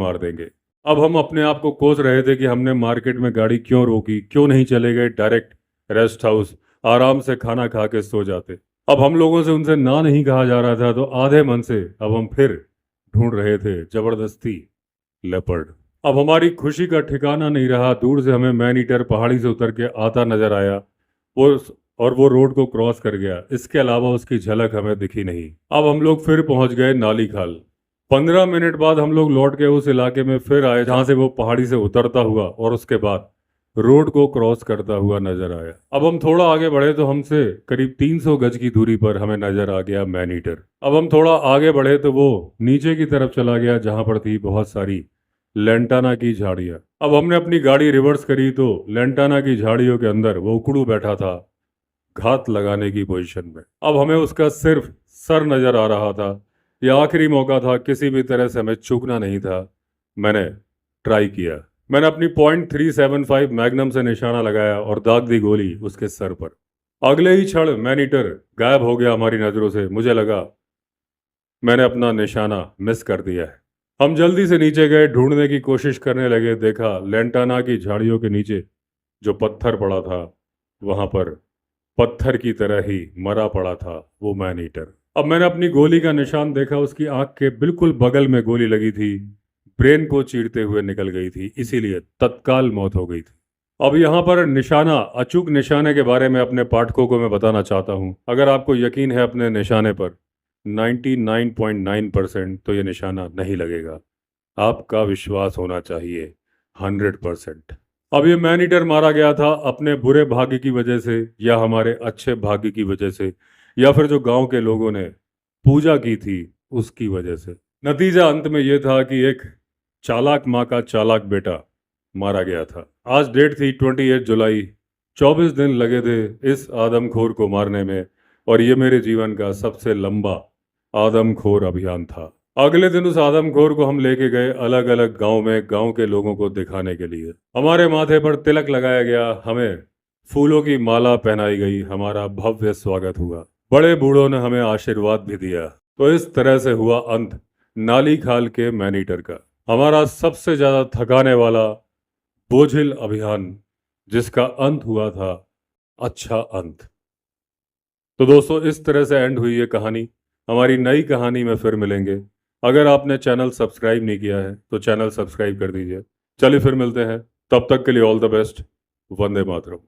मार देंगे। अब हम अपने आप को कोस रहे थे कि हमने मार्केट में गाड़ी क्यों रोकी, क्यों नहीं चले गए डायरेक्ट रेस्ट हाउस, आराम से खाना खा के सो जाते। अब हम लोगों से उनसे ना नहीं कहा जा रहा था, तो आधे मन से अब हम फिर ढूंढ रहे थे जबरदस्ती लेपर्ड। अब हमारी खुशी का ठिकाना नहीं रहा। दूर से हमें मैन ईटर पहाड़ी से उतर के आता नजर आया। वो और वो रोड को क्रॉस कर गया। इसके अलावा उसकी झलक हमें दिखी नहीं। अब हम लोग फिर पहुंच गए नाली खाल। 15 मिनट बाद हम लोग लौट के उस इलाके में फिर आए जहां से वो पहाड़ी से उतरता हुआ और उसके बाद रोड को क्रॉस करता हुआ नजर आया। अब हम थोड़ा आगे बढ़े तो हमसे करीब 300 गज की दूरी पर हमें नजर आ गया मैन ईटर। अब हम थोड़ा आगे बढ़े तो वो नीचे की तरफ चला गया जहां पर थी बहुत सारी लेंटाना की झाड़ियां। अब हमने अपनी गाड़ी रिवर्स करी तो लेंटाना की झाड़ियों के अंदर वो उकड़ू बैठा था, घात लगाने की पोजीशन में। अब हमें उसका सिर्फ सर नजर आ रहा था। यह आखिरी मौका था, किसी भी तरह से हमें चूकना नहीं था। मैंने ट्राई किया। मैंने अपनी .375 मैग्नम से निशाना लगाया और दाग दी गोली उसके सर पर। अगले ही क्षण मैनीटर गायब हो गया हमारी नजरों से। मुझे लगा मैंने अपना निशाना मिस कर दिया है। हम जल्दी से नीचे गए, ढूंढने की कोशिश करने लगे। देखा लेंटाना की झाड़ियों के नीचे जो पत्थर पड़ा था, वहां पर पत्थर की तरह ही मरा पड़ा था वो मैन ईटर। अब मैंने अपनी गोली का निशान देखा। उसकी आंख के बिल्कुल बगल में गोली लगी थी, ब्रेन को चीरते हुए निकल गई थी, इसीलिए तत्काल मौत हो गई थी। अब यहाँ पर निशाना, अचूक निशाने के बारे में अपने पाठकों को मैं बताना चाहता हूँ। अगर आपको यकीन है अपने निशाने पर 99.9%, तो ये निशाना नहीं लगेगा। आपका विश्वास होना चाहिए 100%। अब ये मैन ईटर मारा गया था अपने बुरे भाग्य की वजह से या हमारे अच्छे भाग्य की वजह से, या फिर जो गांव के लोगों ने पूजा की थी उसकी वजह से। नतीजा अंत में यह था कि एक चालाक माँ का चालाक बेटा मारा गया था। आज डेट थी 28 जुलाई। 24 दिन लगे थे इस आदमखोर को मारने में, और ये मेरे जीवन का सबसे लंबा आदमखोर अभियान था। अगले दिन उस आदमखोर को हम लेके गए अलग अलग गांव में, गांव के लोगों को दिखाने के लिए। हमारे माथे पर तिलक लगाया गया, हमें फूलों की माला पहनाई गई, हमारा भव्य स्वागत हुआ। बड़े बूढ़ों ने हमें आशीर्वाद भी दिया। तो इस तरह से हुआ अंत नाली खाल के मैन ईटर का, हमारा सबसे ज्यादा थकाने वाला बोझिल अभियान, जिसका अंत हुआ था अच्छा अंत। तो दोस्तों, इस तरह से एंड हुई ये कहानी। हमारी नई कहानी में फिर मिलेंगे। अगर आपने चैनल सब्सक्राइब नहीं किया है तो चैनल सब्सक्राइब कर दीजिए। चलिए फिर मिलते हैं, तब तक के लिए all the best. Vande Mataram.